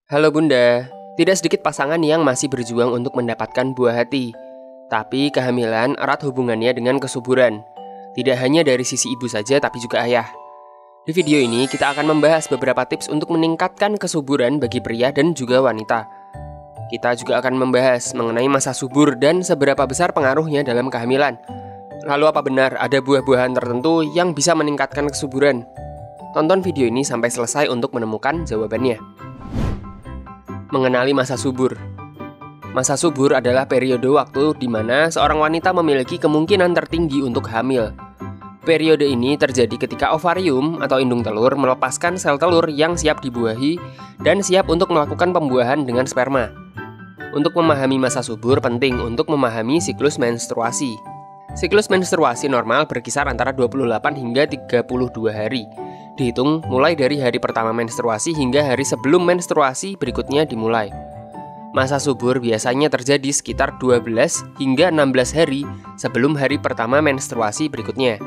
Halo Bunda, tidak sedikit pasangan yang masih berjuang untuk mendapatkan buah hati. Tapi kehamilan erat hubungannya dengan kesuburan. Tidak hanya dari sisi ibu saja, tapi juga ayah. Di video ini kita akan membahas beberapa tips untuk meningkatkan kesuburan bagi pria dan juga wanita. Kita juga akan membahas mengenai masa subur dan seberapa besar pengaruhnya dalam kehamilan. Lalu apa benar ada buah-buahan tertentu yang bisa meningkatkan kesuburan? Tonton video ini sampai selesai untuk menemukan jawabannya. Mengenali masa subur. Masa subur adalah periode waktu di mana seorang wanita memiliki kemungkinan tertinggi untuk hamil. Periode ini terjadi ketika ovarium atau indung telur melepaskan sel telur yang siap dibuahi dan siap untuk melakukan pembuahan dengan sperma. Untuk memahami masa subur, penting untuk memahami siklus menstruasi. Siklus menstruasi normal berkisar antara 28 hingga 32 hari. Dihitung mulai dari hari pertama menstruasi hingga hari sebelum menstruasi berikutnya dimulai. Masa subur biasanya terjadi sekitar 12 hingga 16 hari sebelum hari pertama menstruasi berikutnya.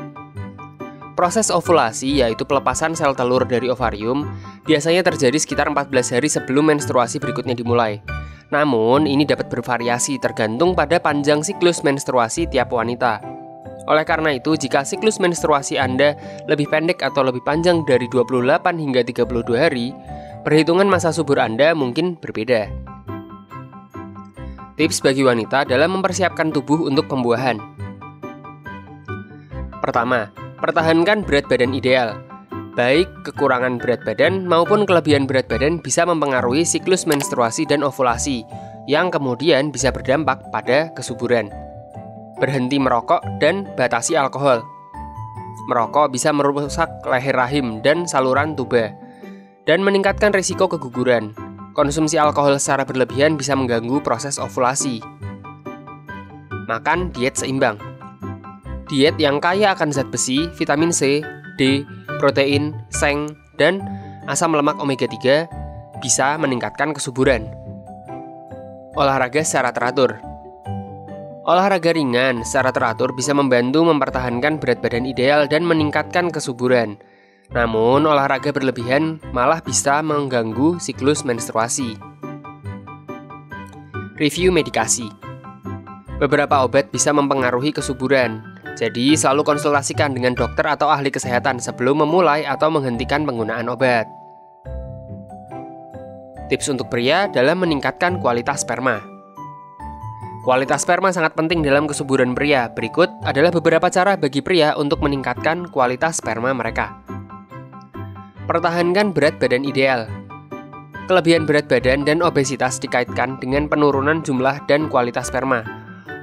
Proses ovulasi, yaitu pelepasan sel telur dari ovarium, biasanya terjadi sekitar 14 hari sebelum menstruasi berikutnya dimulai. Namun, ini dapat bervariasi tergantung pada panjang siklus menstruasi tiap wanita. Oleh karena itu, jika siklus menstruasi Anda lebih pendek atau lebih panjang dari 28 hingga 32 hari, perhitungan masa subur Anda mungkin berbeda. Tips bagi wanita dalam mempersiapkan tubuh untuk pembuahan. Pertama, pertahankan berat badan ideal. Baik kekurangan berat badan maupun kelebihan berat badan bisa mempengaruhi siklus menstruasi dan ovulasi, yang kemudian bisa berdampak pada kesuburan. Berhenti merokok dan batasi alkohol. Merokok bisa merusak leher rahim dan saluran tuba, dan meningkatkan risiko keguguran. Konsumsi alkohol secara berlebihan bisa mengganggu proses ovulasi. Makan diet seimbang. Diet yang kaya akan zat besi, vitamin C, D, protein, seng, dan asam lemak omega 3 bisa meningkatkan kesuburan. Olahraga secara teratur. Olahraga ringan secara teratur bisa membantu mempertahankan berat badan ideal dan meningkatkan kesuburan. Namun, olahraga berlebihan malah bisa mengganggu siklus menstruasi. Review medikasi. Beberapa obat bisa mempengaruhi kesuburan, jadi selalu konsultasikan dengan dokter atau ahli kesehatan sebelum memulai atau menghentikan penggunaan obat. Tips untuk pria dalam meningkatkan kualitas sperma. Kualitas sperma sangat penting dalam kesuburan pria. Berikut adalah beberapa cara bagi pria untuk meningkatkan kualitas sperma mereka. Pertahankan berat badan ideal. Kelebihan berat badan dan obesitas dikaitkan dengan penurunan jumlah dan kualitas sperma.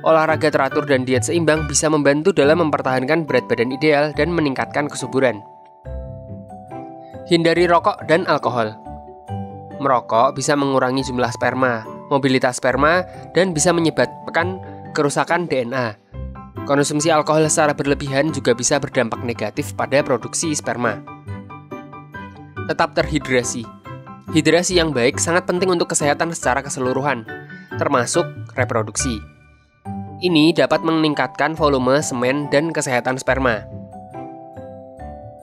Olahraga teratur dan diet seimbang bisa membantu dalam mempertahankan berat badan ideal dan meningkatkan kesuburan. Hindari rokok dan alkohol. Merokok bisa mengurangi jumlah sperma, mobilitas sperma, dan bisa menyebabkan kerusakan DNA. Konsumsi alkohol secara berlebihan juga bisa berdampak negatif pada produksi sperma. Tetap terhidrasi. Hidrasi yang baik sangat penting untuk kesehatan secara keseluruhan, termasuk reproduksi. Ini dapat meningkatkan volume semen dan kesehatan sperma.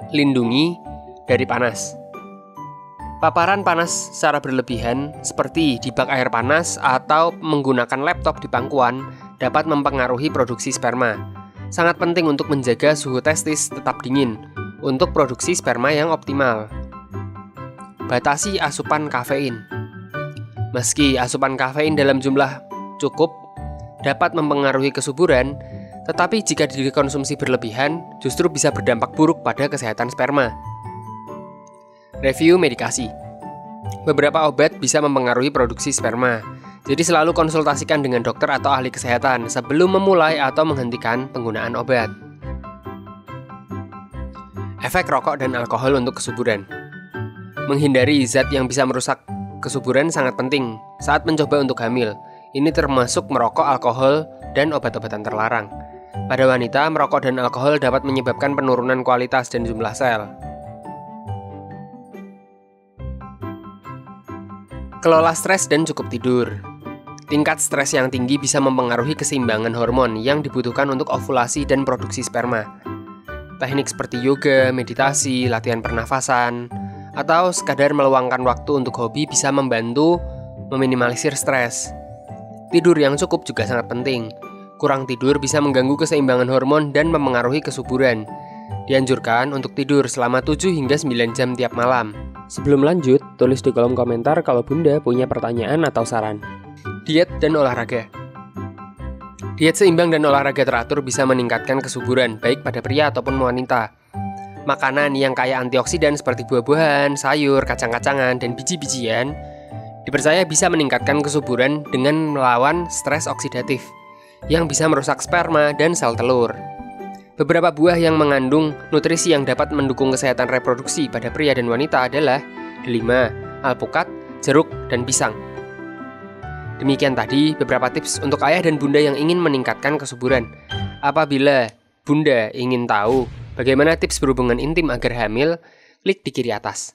Lindungi dari panas. Paparan panas secara berlebihan, seperti di bak air panas atau menggunakan laptop di pangkuan, dapat mempengaruhi produksi sperma. Sangat penting untuk menjaga suhu testis tetap dingin untuk produksi sperma yang optimal. Batasi asupan kafein. Meski asupan kafein dalam jumlah cukup dapat mempengaruhi kesuburan, tetapi jika dikonsumsi berlebihan, justru bisa berdampak buruk pada kesehatan sperma. Review medikasi. Beberapa obat bisa mempengaruhi produksi sperma, jadi selalu konsultasikan dengan dokter atau ahli kesehatan sebelum memulai atau menghentikan penggunaan obat. Efek rokok dan alkohol untuk kesuburan. Menghindari zat yang bisa merusak kesuburan sangat penting saat mencoba untuk hamil. Ini termasuk merokok, alkohol, dan obat-obatan terlarang. Pada wanita, merokok dan alkohol dapat menyebabkan penurunan kualitas dan jumlah sel. Kelola stres dan cukup tidur. Tingkat stres yang tinggi bisa mempengaruhi keseimbangan hormon yang dibutuhkan untuk ovulasi dan produksi sperma. Teknik seperti yoga, meditasi, latihan pernafasan, atau sekadar meluangkan waktu untuk hobi bisa membantu meminimalisir stres. Tidur yang cukup juga sangat penting. Kurang tidur bisa mengganggu keseimbangan hormon dan memengaruhi kesuburan. Dianjurkan untuk tidur selama 7 hingga 9 jam tiap malam. Sebelum lanjut, tulis di kolom komentar kalau Bunda punya pertanyaan atau saran. Diet dan olahraga. Diet seimbang dan olahraga teratur bisa meningkatkan kesuburan, baik pada pria ataupun wanita. Makanan yang kaya antioksidan seperti buah-buahan, sayur, kacang-kacangan, dan biji-bijian dipercaya bisa meningkatkan kesuburan dengan melawan stres oksidatif yang bisa merusak sperma dan sel telur. Beberapa buah yang mengandung nutrisi yang dapat mendukung kesehatan reproduksi pada pria dan wanita adalah delima, alpukat, jeruk, dan pisang. Demikian tadi beberapa tips untuk ayah dan bunda yang ingin meningkatkan kesuburan. Apabila bunda ingin tahu bagaimana tips berhubungan intim agar hamil, klik di kiri atas.